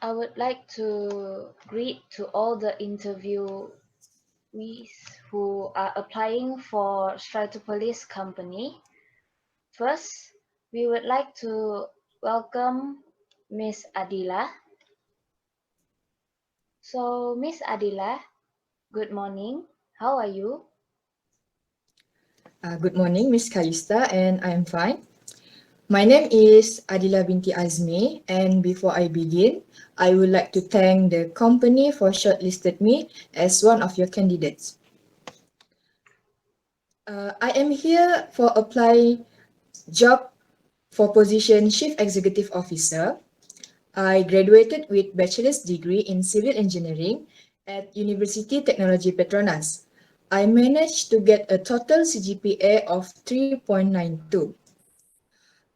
I would like to greet to all the interviewees who are applying for Stratopolis company. First, we would like to welcome Miss Adila. So, Miss Adila, good morning. How are you? Good morning, Miss Kalista, and I am fine. My name is Adila binti Azmi, and before I begin, I would like to thank the company for shortlisted me as one of your candidates. I am here for apply job for position Chief Executive Officer. I graduated with bachelor's degree in civil engineering at University Technology Petronas. I managed to get a total CGPA of 3.92.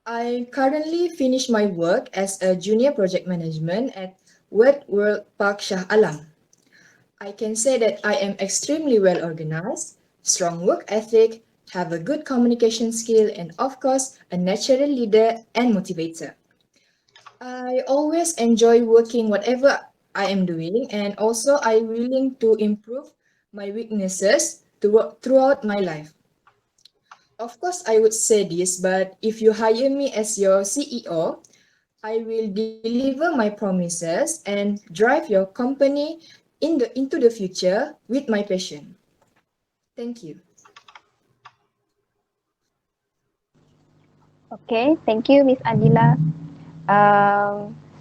I currently finish my work as a junior project management at Wet World Park Shah Alam. I can say that I am extremely well organized, strong work ethic, have a good communication skill, and of course, a natural leader and motivator. I always enjoy working whatever I am doing, and also I'm willing to improve my weaknesses throughout my life. Of course, I would say this, but if you hire me as your CEO, I will deliver my promises and drive your company into the future with my passion. Thank you. Okay, thank you, Miss Adila.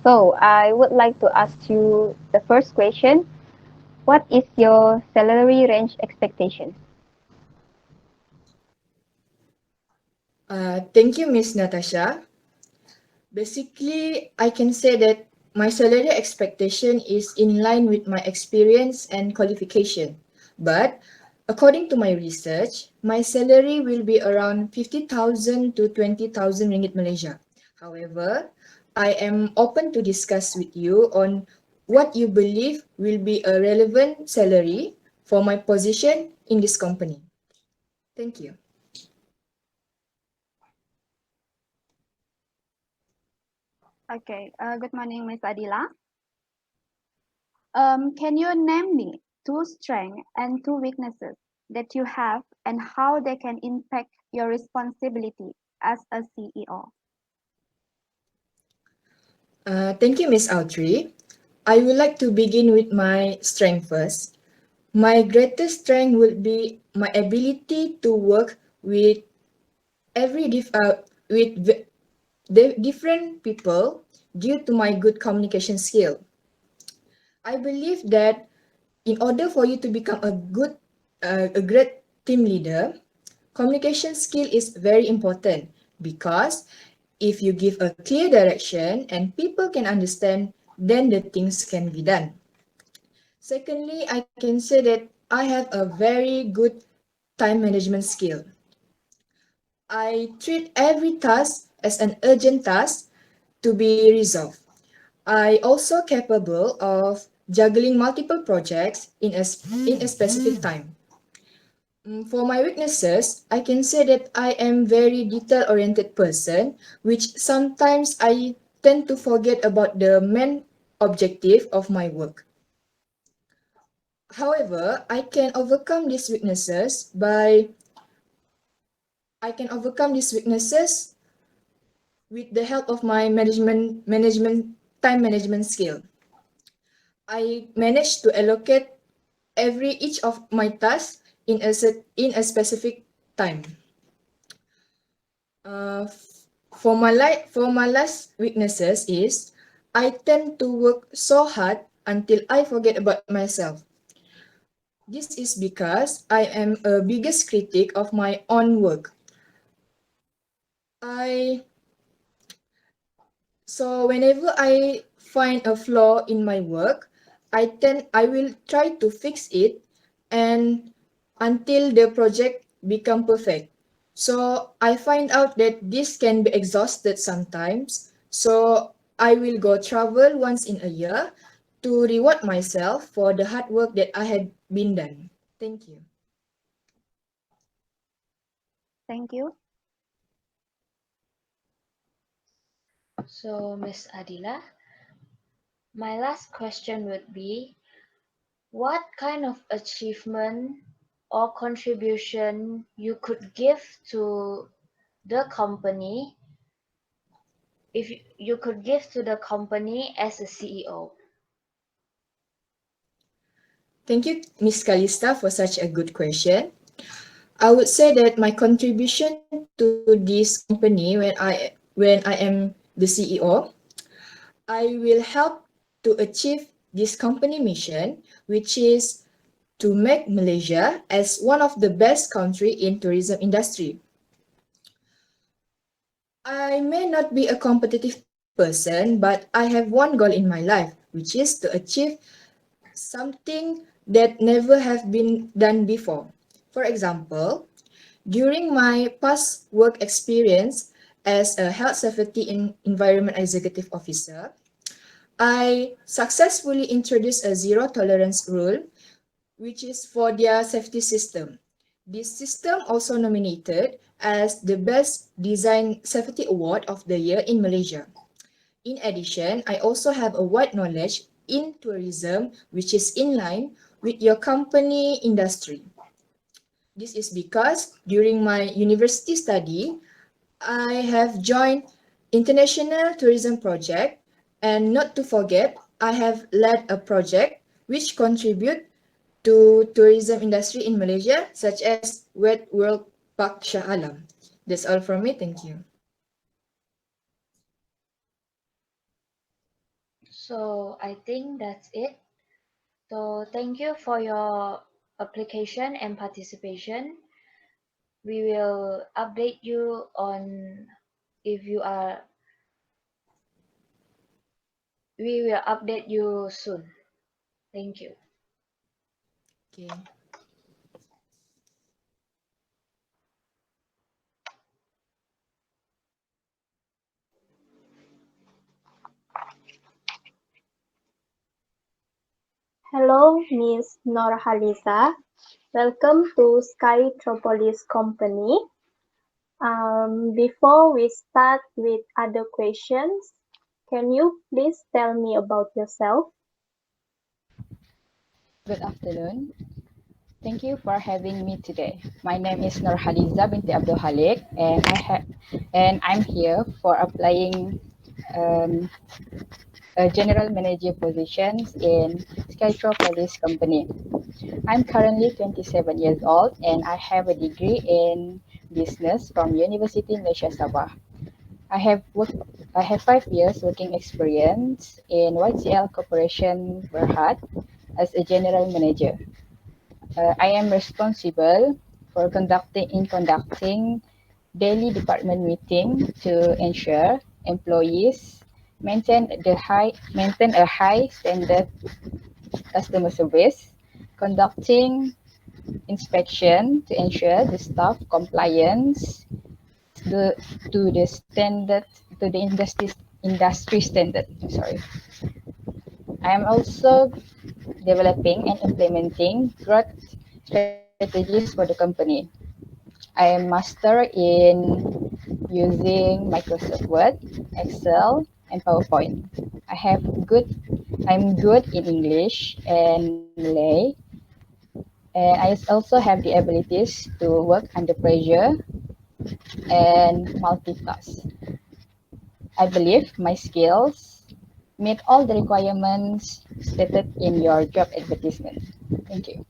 So I would like to ask you the first question. What is your salary range expectations? Thank you, Miss Natasha. Basically, I can say that my salary expectation is in line with my experience and qualification. But according to my research, my salary will be around 50,000 to 20,000 ringgit Malaysia. However, I am open to discuss with you on what you believe will be a relevant salary for my position in this company. Thank you. Okay, good morning, Miss Adila. Can you name me two strengths and two weaknesses that you have and how they can impact your responsibility as a CEO? Thank you, Miss Autry. I would like to begin with my strength first. My greatest strength would be my ability to work with every dif- uh, with v- different people due to my good communication skill. I believe that in order for you to become a great team leader, communication skill is very important because if you give a clear direction and people can understand, then the things can be done. Secondly, I can say that I have a very good time management skill. I treat every task as an urgent task to be resolved. I also capable of juggling multiple projects in a specific time. For my weaknesses, I can say that I am very detail-oriented person, which sometimes I tend to forget about the main objective of my work. However, I can overcome these weaknesses with the help of my management time management skill. I managed to allocate every each of my tasks in a specific time. For my last weaknesses is I tend to work so hard until I forget about myself. This is because I am a biggest critic of my own work. I So whenever I find a flaw in my work, I will try to fix it and until the project become perfect. So I find out that this can be exhausted sometimes. So I will go travel once in a year to reward myself for the hard work that I had been done. Thank you. Thank you. So, Miss Adila, My last question would be, what kind of achievement or contribution you could give to the company if you could give to the company as a CEO? Thank you, Ms. Kalista, for such a good question. I would say that my contribution to this company when I am the CEO, I will help to achieve this company mission, which is to make Malaysia as one of the best country in tourism industry. I may not be a competitive person, but I have one goal in my life, which is to achieve something that never have been done before. For example, during my past work experience as a health safety and environment executive officer, I successfully introduced a zero tolerance rule, which is for their safety system. This system also nominated as the Best Design Safety Award of the Year in Malaysia. In addition, I also have a wide knowledge in tourism, which is in line with your company industry. This is because during my university study, I have joined international tourism project, and not to forget, I have led a project which contribute to tourism industry in Malaysia, such as Wet World Park Shah Alam. That's all from me. Thank you. So I think that's it. So thank you for your application and participation. We will update you on if you are we will update you soon. Thank you. Okay. Hello, Ms. Norhaliza. Welcome to Skytropolis Company. Before we start with other questions, can you please tell me about yourself? Good afternoon. Thank you for having me today. My name is Norhaliza binti Abdul Halik, and I'm here for applying a general manager positions in Skytropolis Company. I'm currently 27 years old, and I have a degree in business from University Malaysia Sabah. I have 5 years working experience in YCL Corporation Berhad as a general manager. I am responsible for conducting daily department meeting to ensure employees maintain a high standard customer service, conducting inspection to ensure the staff compliance to the standard to the industry standard. Sorry. I am also developing and implementing growth strategies for the company. I am master in using Microsoft Word, Excel, and PowerPoint. I'm good in English and Malay, and I also have the abilities to work under pressure and multitask. I believe my skills meet all the requirements stated in your job advertisement. Thank you.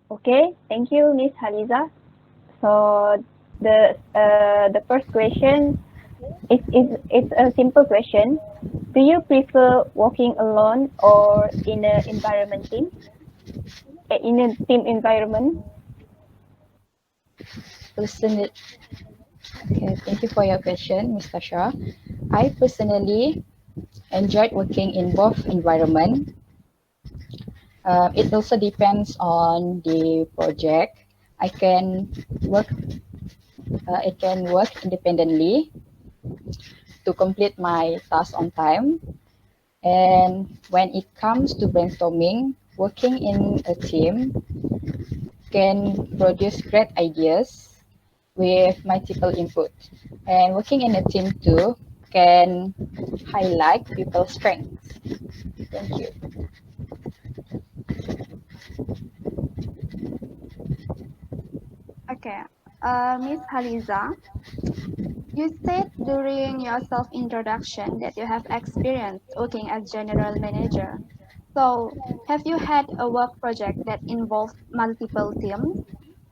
Okay, thank you, Ms. Haliza. So the first question it's a simple question. Do you prefer working alone or in a environment team? In a team environment? Personally, okay, thank you for your question, Ms. Tasha. I personally enjoyed working in both environment. It also depends on the project. I can work I can work independently to complete my task on time. And when it comes to brainstorming, working in a team can produce great ideas with multiple input. And working in a team too can highlight people's strengths. Thank you. Okay. Miss Haliza, you said during your self-introduction that you have experience working as general manager. So, have you had a work project that involved multiple teams?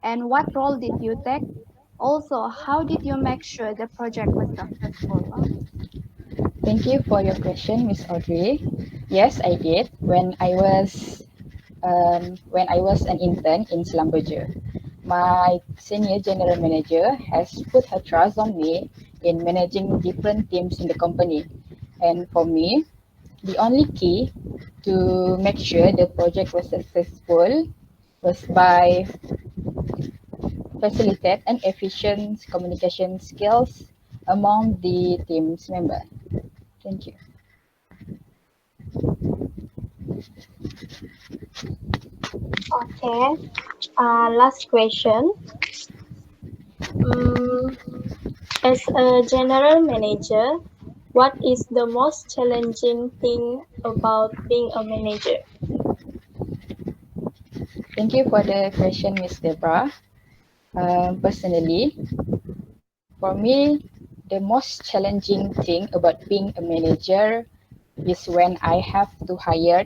And what role did you take? Also, how did you make sure the project was successful? Thank you for your question, Miss Audrey. Yes, I did when I was an intern in Selambaja. My senior general manager has put her trust on me in managing different teams in the company. And for me, the only key to make sure the project was successful was by facilitate and efficient communication skills among the team's member. Thank you. Okay. Last question. Mm, as a general manager, what is the most challenging thing about being a manager? Thank you for the question, Ms. Debra. Personally, for me, the most challenging thing about being a manager is when I have to fire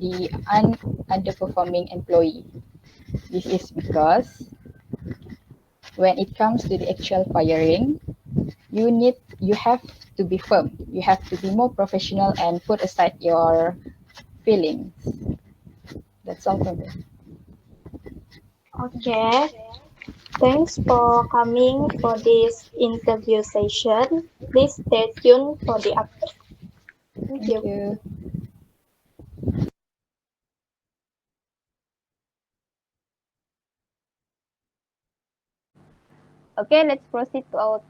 the underperforming employee. This is because when it comes to the actual firing, you have to be firm. You have to be more professional and put aside your feelings. That's all from me. Okay. Thanks for coming for this interview session. Please stay tuned for the update. Thank Thank you. you. Okay, let's proceed to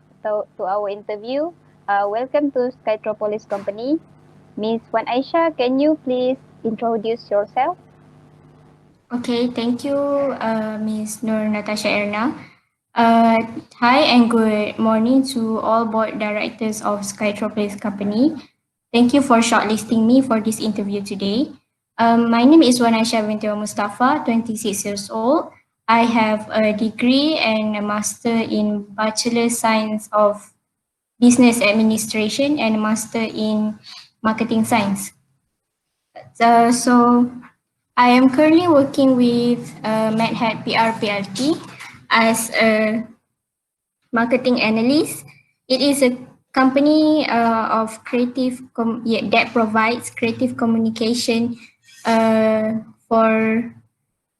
our interview. Welcome to Skytropolis Company. Miss Wan Aisha, can you please introduce yourself? Okay, thank you, Ms. Nur Natasha Erna. Hi and good morning to all board directors of Skytropolis Company. Thank you for shortlisting me for this interview today. My name is Wanaisha Binti Mustafa, 26 years old. I have a degree and a master in Bachelor Science of Business Administration and a master in Marketing Science. So I am currently working with MedHead PR PLT as a marketing analyst. It is a company of that provides creative communication for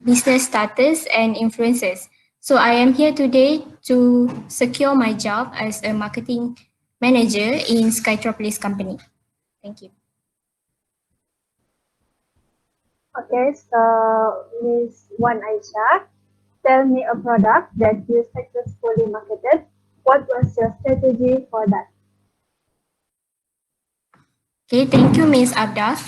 business starters and influencers. So I am here today to secure my job as a marketing manager in Skytropolis company. Thank you. Okay, so Miss Wan Aisha, tell me a product that you successfully marketed. What was your strategy for that? Okay, thank you, Ms. Abda.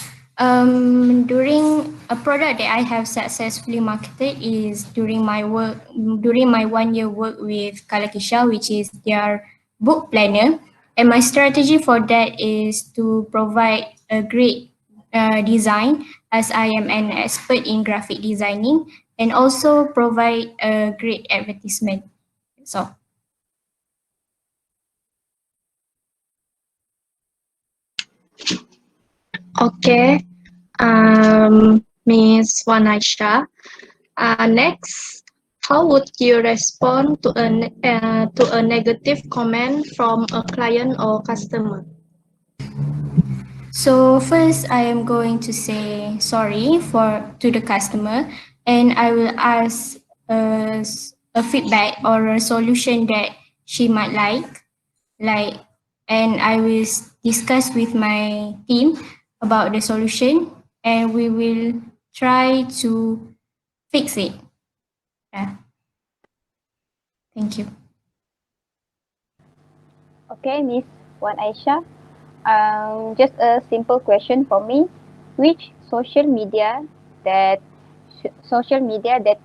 During a product that I have successfully marketed is during my 1 year work with Kalakisha, which is their book planner. And my strategy for that is to provide a great design, as I am an expert in graphic designing, and also provide a great advertisement. So Okay, Miss Wanaisha. Next, how would you respond to a negative comment from a client or customer? So first, I am going to say sorry to the customer, and I will ask a feedback or a solution that she might like, and I will discuss with my team about the solution, and we will try to fix it. Yeah. Thank you. Okay, Miss Wan Aisha. Just a simple question for me. Which social media that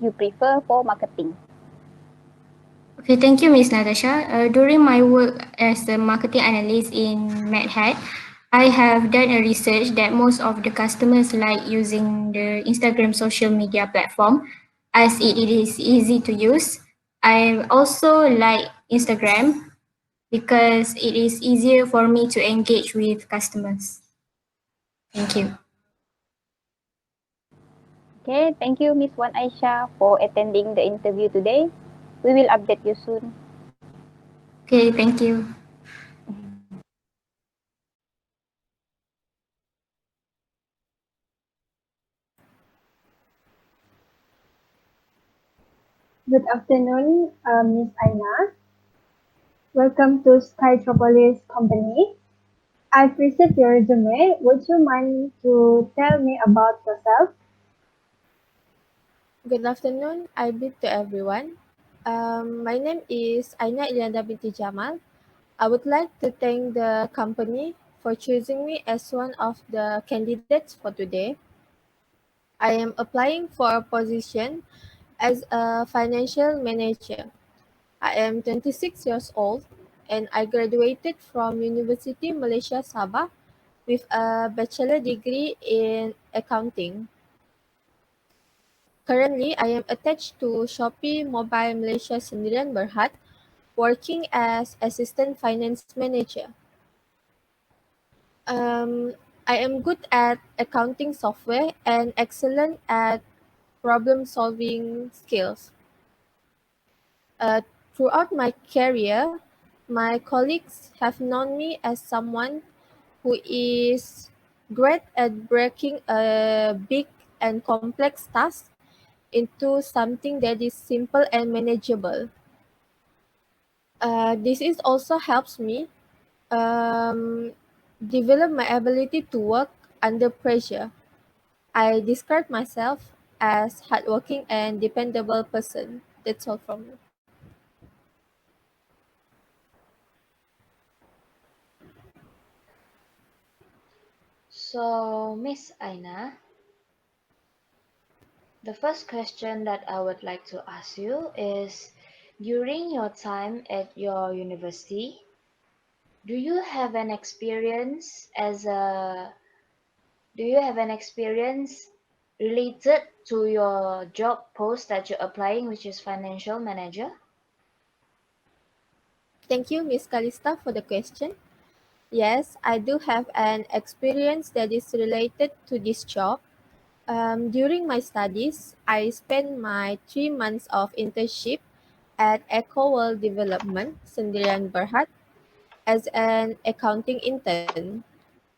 you prefer for marketing? Okay, thank you, Miss Natasha. During my work as a marketing analyst in MedHat, I have done a research that most of the customers like using the Instagram social media platform as it is easy to use. I also like Instagram because it is easier for me to engage with customers. Thank you. Okay, thank you, Miss Wan Aisha, for attending the interview today. We will update you soon. Okay, thank you. Good afternoon, Miss Aina. Welcome to Skytropolis Company. I've received your resume. Would you mind to tell me about yourself? Good afternoon, I bid to everyone. My name is Aina Ilianda binti Jamal. I would like to thank the company for choosing me as one of the candidates for today. I am applying for a position as a financial manager. I am 26 years old and I graduated from University Malaysia Sabah with a bachelor degree in accounting. Currently, I am attached to Shopee Mobile Malaysia Sendirian Berhad, working as Assistant Finance Manager. Um, I am good at accounting software and excellent at problem solving skills. Uh, Throughout my career, my colleagues have known me as someone who is great at breaking a big and complex task into something that is simple and manageable. This is also helps me um, develop my ability to work under pressure. I describe myself as hardworking and dependable person. That's all from me. So, Miss Aina, the first question that I would like to ask you is, during your time at your university, do you have an experience as a do you have an experience related to your job post that you're applying, which is financial manager? Thank you, Miss Kalista, for the question. Yes, I do have an experience that is related to this job. During my studies, I spent my 3 months of internship at Eco World Development, Sendirian Berhad, as an accounting intern.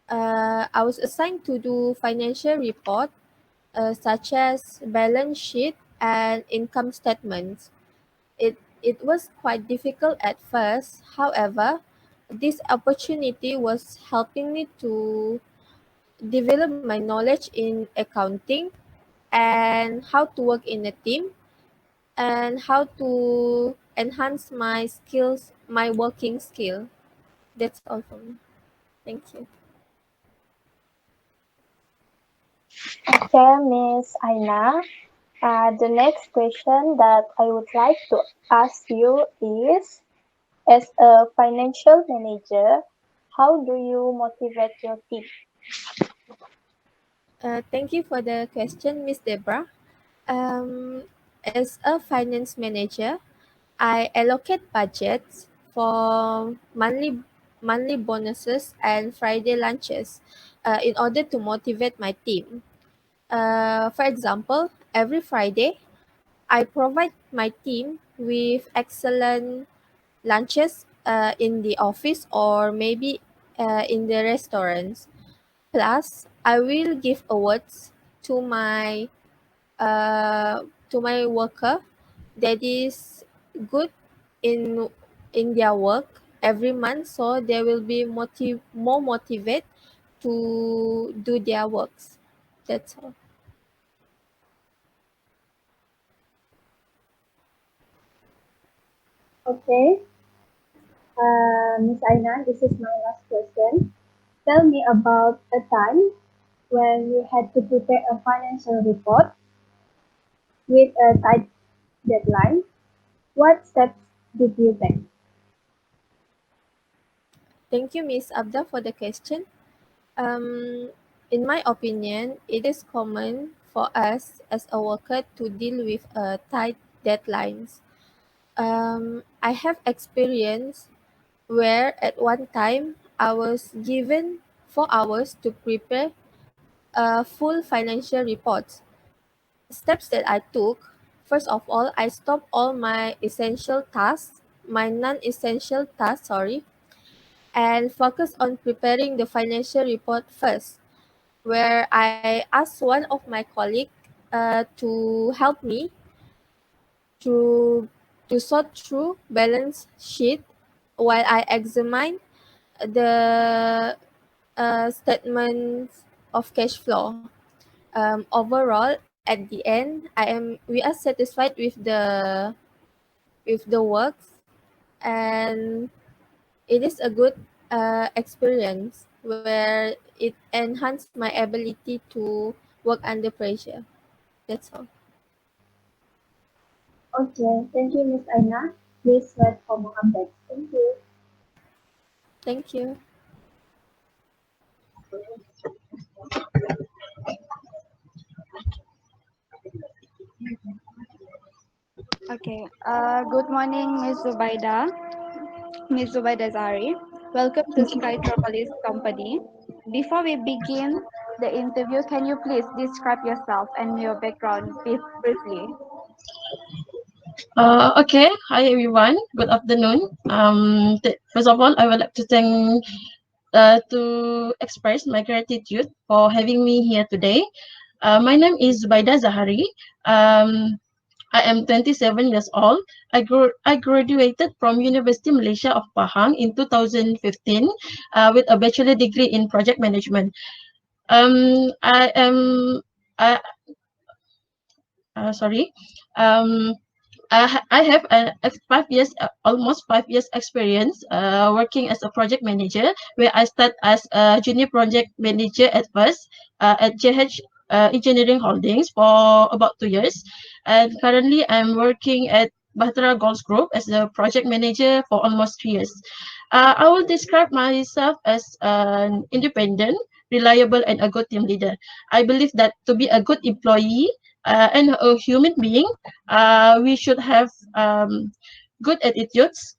I was assigned to do financial report such as balance sheet and income statements. It was quite difficult at first. However, this opportunity was helping me to develop my knowledge in accounting and how to work in a team and how to enhance my skills, my working skill. That's all for me. Thank you. Okay, Miss Aina. The next question that I would like to ask you is, as a financial manager, how do you motivate your team? Thank you for the question, Miss Debra. As a finance manager, I allocate budgets for monthly bonuses and Friday lunches in order to motivate my team. For example, every Friday, I provide my team with excellent lunches in the office or maybe in the restaurants. Plus, I will give awards to my uh, worker that is good in their work every month, so they will be more motivated to do their works. That's all. Okay. Miss Aina, this is my last question. Tell me about a time when you had to prepare a financial report with a tight deadline. What steps did you take? Thank you, Miss Abda, for the question. Um, in my opinion, it is common for us as a worker to deal with tight deadlines. I have experience where at one time I was given 4 hours to prepare a full financial report. Steps that I took, first of all, I stopped all my non-essential tasks, sorry, and focused on preparing the financial report first, where I asked one of my colleagues to help me to sort through balance sheet while I examine the statements of cash flow. Overall, at the end, we are satisfied with the works, and it is a good experience where it enhanced my ability to work under pressure. That's all. Okay, thank you, Miss Aina. Please wait for more updates. Thank you. Thank you. Okay. Good morning, Ms. Zubaida Zari. Welcome to Skytropolis Company. Before we begin the interview, can you please describe yourself and your background briefly? Okay. Hi everyone. Good afternoon. First of all, I would like to express my gratitude for having me here today. My name is Zubaida Zahari. I am 27 years old. I graduated from University Malaysia of Pahang in 2015 with a bachelor degree in project management. I am I sorry. Um, I have almost 5 years experience working as a project manager, where I start as a junior project manager at first at JH Engineering Holdings for about 2 years, and currently I'm working at Bahtera Golds Group as a project manager for almost 3 years. I will describe myself as an independent, reliable, and a good team leader. I believe that to be a good employee and a human being, we should have good attitudes,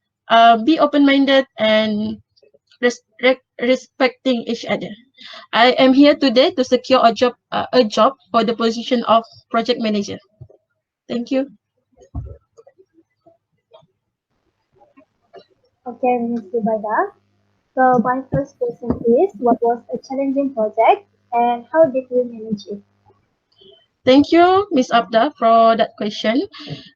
be open-minded, and respecting each other. I am here today to secure a job for the position of project manager. Thank you. Okay, Ms. Zubaida. So my first question is, what was a challenging project and how did you manage it? Thank you, Ms. Abda, for that question.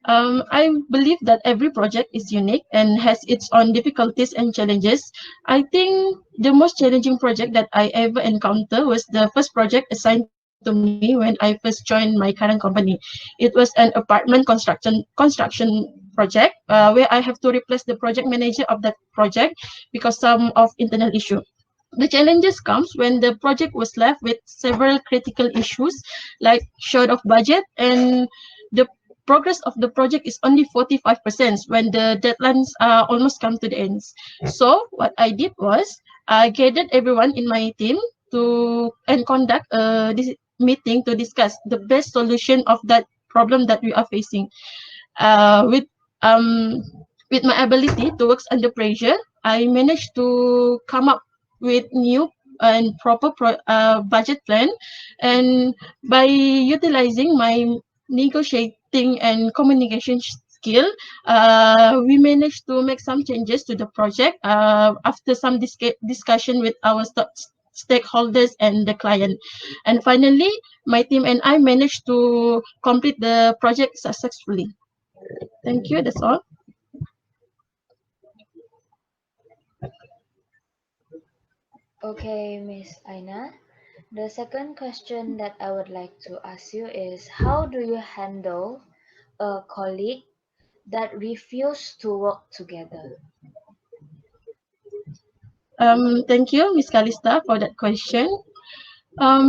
I believe that every project is unique and has its own difficulties and challenges. I think the most challenging project that I ever encountered was the first project assigned to me when I first joined my current company. It was an apartment construction project where I have to replace the project manager of that project because some of internal issue. The challenges comes when the project was left with several critical issues like short of budget, and the progress of the project is only 45% when the deadlines almost come to the ends. So what I did was I gathered everyone in my team and conduct this meeting to discuss the best solution of that problem that we are facing. Uh, with um with my ability to work under pressure, I managed to come up with new and proper budget plan, and by utilizing my negotiating and communication skill, we managed to make some changes to the project after some discussion with our stakeholders and the client. And finally, my team and I managed to complete the project successfully. Thank you. That's all. Okay, Miss Aina. The second question that I would like to ask you is, how do you handle a colleague that refuse to work together? Thank you, Ms. Kalista, for that question.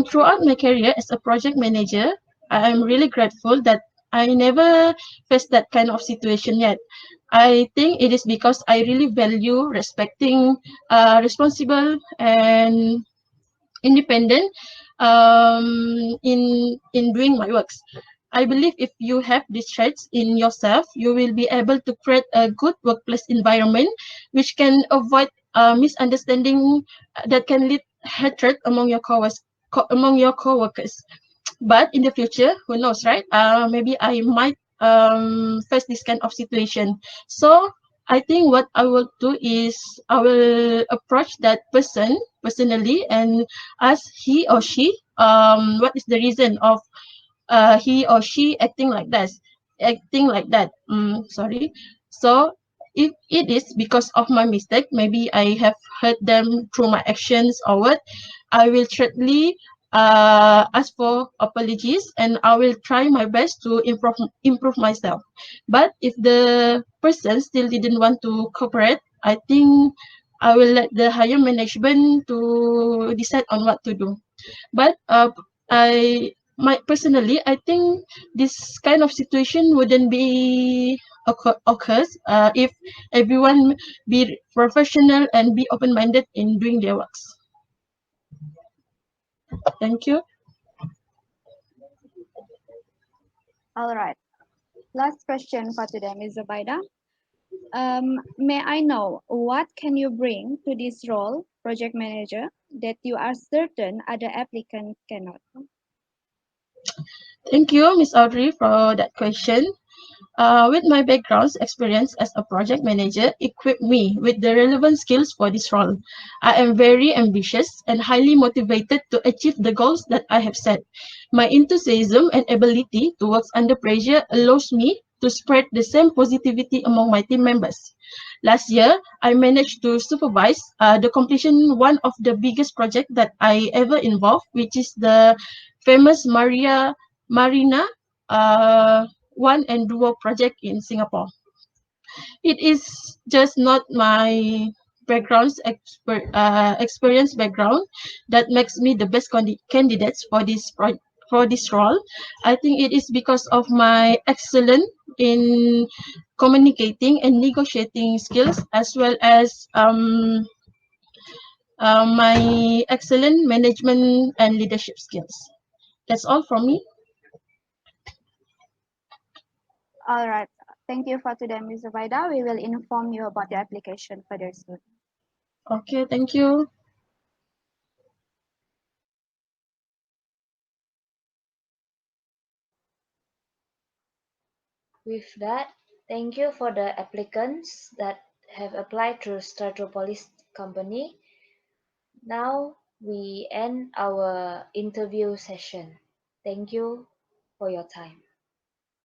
Throughout my career as a project manager, I am really grateful that I never faced that kind of situation yet. I think it is because I really value respecting, responsible and independent in doing my works. I believe if you have these traits in yourself, you will be able to create a good workplace environment, which can avoid misunderstanding that can lead hatred among your among your coworkers. But in the future, who knows, right? Maybe I might face this kind of situation. So I think what I will do is I will approach that person personally and ask he or she what is the reason of he or she acting like that. Sorry. So if it is because of my mistake, maybe I have hurt them through my actions or what, I will certainly ask for apologies and I will try my best to improve myself. But if the person still didn't want to cooperate, I think I will let the higher management to decide on what to do. But my personally, I think this kind of situation wouldn't be occurs if everyone be professional and be open-minded in doing their works. Thank you. All right. Last question for today, Ms. Zubaida. May I know what can you bring to this role, project manager, that you are certain other applicants cannot? Thank you, Ms. Audrey, for that question. With my background's experience as a project manager equipped me with the relevant skills for this role. I am very ambitious and highly motivated to achieve the goals that I have set. My enthusiasm and ability to work under pressure allows me to spread the same positivity among my team members. Last year, I managed to supervise the completion one of the biggest projects that I ever involved, which is the famous Marina one and duo project in Singapore. It is just not my experience background that makes me the best candidates for for this role. I think it is because of my excellent in communicating and negotiating skills as well as my excellent management and leadership skills. That's all from me. All right. Thank you for today, Ms. Zubaida. We will inform you about the application further soon. Okay, thank you. With that, thank you for the applicants that have applied through Stratropolis company. Now we end our interview session. Thank you for your time.